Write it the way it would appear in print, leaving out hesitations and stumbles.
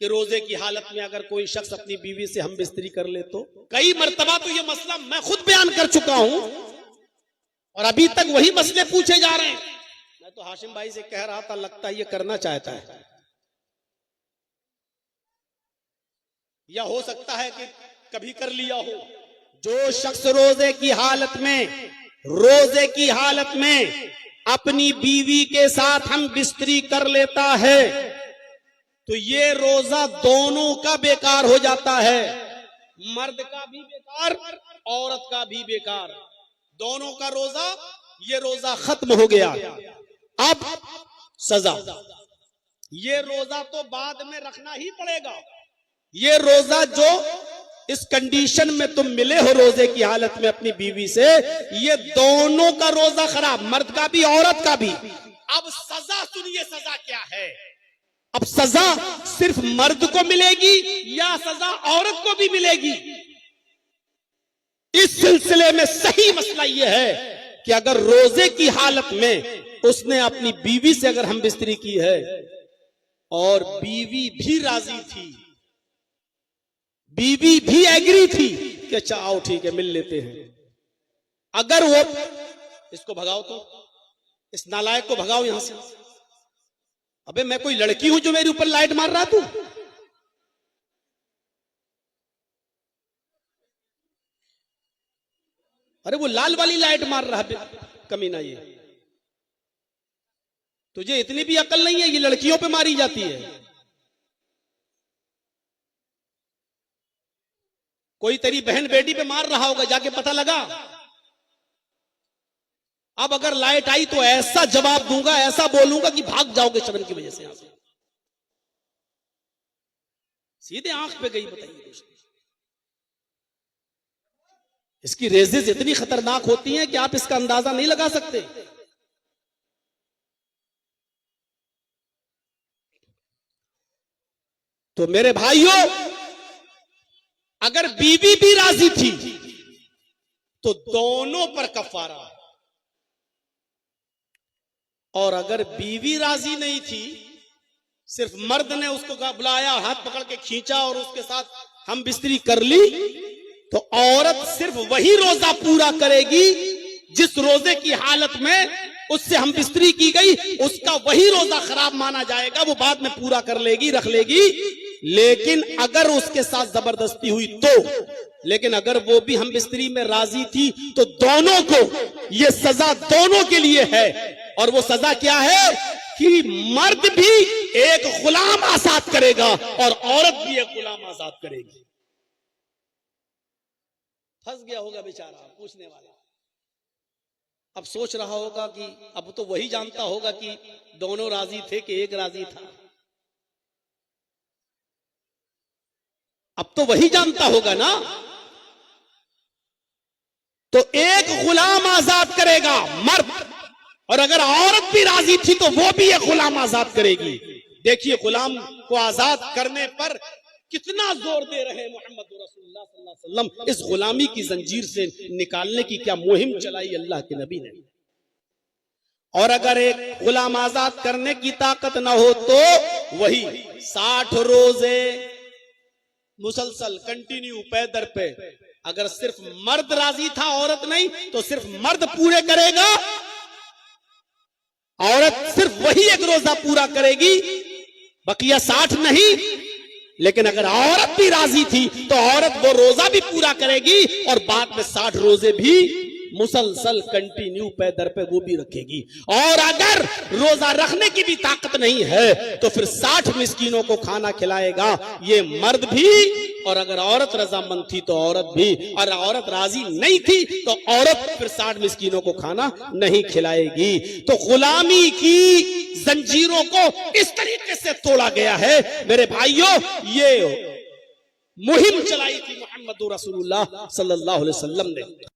کہ روزے کی حالت میں اگر کوئی شخص اپنی بیوی سے ہم بستری کر لے تو کئی مرتبہ تو یہ مسئلہ میں خود بیان کر چکا ہوں اور ابھی تک وہی مسئلے پوچھے جا رہے ہیں. میں تو ہاشم بھائی سے کہہ رہا تھا لگتا ہے یہ کرنا چاہتا ہے, یا ہو سکتا ہے کہ کبھی کر لیا ہو. جو شخص روزے کی حالت میں اپنی بیوی کے ساتھ ہم بستری کر لیتا ہے تو یہ روزہ دونوں کا بیکار ہو جاتا ہے, مرد کا بھی بیکار, عورت کا بھی بیکار, دونوں کا روزہ, یہ روزہ ختم ہو گیا. اب سزا, یہ روزہ تو بعد میں رکھنا ہی پڑے گا. یہ روزہ جو اس کنڈیشن میں تم ملے ہو روزے کی حالت میں اپنی بیوی سے, یہ دونوں کا روزہ خراب, مرد کا بھی عورت کا بھی. اب سزا سنیے, سزا کیا ہے؟ اب سزا صرف مرد کو ملے گی یا سزا عورت کو بھی ملے گی؟ اس سلسلے میں صحیح مسئلہ یہ ہے کہ اگر روزے کی حالت میں اس نے اپنی بیوی سے اگر ہم بستری کی ہے اور بیوی بھی راضی تھی, بیوی بھی ایگری تھی کہ اچھا آؤ ٹھیک ہے مل لیتے ہیں, اگر وہ اس کو بھگاؤ تو اس نالائق کو بھگاؤ یہاں سے. ابے میں کوئی لڑکی ہوں جو میرے اوپر لائٹ مار رہا تو؟ ارے وہ لال والی لائٹ مار رہا کمینہ. یہ تجھے اتنی بھی عقل نہیں ہے, یہ لڑکیوں پہ ماری جاتی ہے. کوئی تیری بہن بیٹی پہ مار رہا ہوگا, جا کے پتہ لگا. اب اگر لائٹ آئی تو ایسا جواب دوں گا, ایسا بولوں گا کہ بھاگ جاؤ گے شرم کی وجہ سے. سیدھے آنکھ پہ گئی. بتائیے, اس کی ریزز اتنی خطرناک ہوتی ہیں کہ آپ اس کا اندازہ نہیں لگا سکتے. تو میرے بھائیوں, اگر بیوی بھی راضی تھی تو دونوں پر کفارہ, اور اگر بیوی راضی نہیں تھی, صرف مرد نے اس کو بلایا, ہاتھ پکڑ کے کھینچا اور اس کے ساتھ ہم بستری کر لی, تو عورت صرف وہی روزہ پورا کرے گی جس روزے کی حالت میں اس سے ہم بستری کی گئی, اس کا وہی روزہ خراب مانا جائے گا, وہ بعد میں پورا کر لے گی, رکھ لے گی. لیکن اگر اس کے ساتھ زبردستی ہوئی تو, لیکن اگر وہ بھی ہم بستری میں راضی تھی تو دونوں کو یہ سزا دونوں کے لیے ہے. اور وہ سزا کیا ہے کہ مرد بھی ایک غلام آزاد کرے گا اور عورت بھی ایک غلام آزاد کرے گی. پھنس گیا ہوگا بیچارہ پوچھنے والا, اب سوچ رہا ہوگا کہ اب تو وہی جانتا ہوگا کہ دونوں راضی تھے کہ ایک راضی تھا. اب تو وہی جانتا ہوگا نا. تو ایک غلام آزاد کرے گا مرد, اور اگر عورت بھی راضی تھی تو وہ بھی ایک غلام آزاد کرے گی. دیکھیے غلام کو آزاد کرنے پر کتنا زور دے رہے محمد رسول اللہ صلی اللہ علیہ وسلم. اس غلامی کی زنجیر سے نکالنے کی کیا مہم چلائی اللہ کے نبی نے. اور اگر ایک غلام آزاد کرنے کی طاقت نہ ہو تو وہی 60 روزے مسلسل کنٹینیو پے در پہ. اگر صرف مرد راضی تھا عورت نہیں تو صرف مرد پورے کرے گا, عورت صرف وہی ایک روزہ پورا کرے گی, بقیہ 60 نہیں. لیکن اگر عورت بھی راضی تھی تو عورت وہ روزہ بھی پورا کرے گی اور بعد میں 60 روزے بھی مسلسل کنٹینیو پے در پہ وہ بھی رکھے گی. اور اگر روزہ رکھنے کی بھی طاقت نہیں ہے تو پھر 60 مسکینوں کو کھانا کھلائے گا, یہ مرد بھی. اور اگر عورت رضامند تھی تو عورت بھی, اور عورت راضی نہیں تھی تو عورت پھر 60 مسکینوں کو کھانا نہیں کھلائے گی. تو غلامی کی زنجیروں کو اس طریقے سے توڑا گیا ہے میرے بھائیوں. یہ مہم چلائی تھی محمد رسول اللہ صلی اللہ علیہ وسلم نے.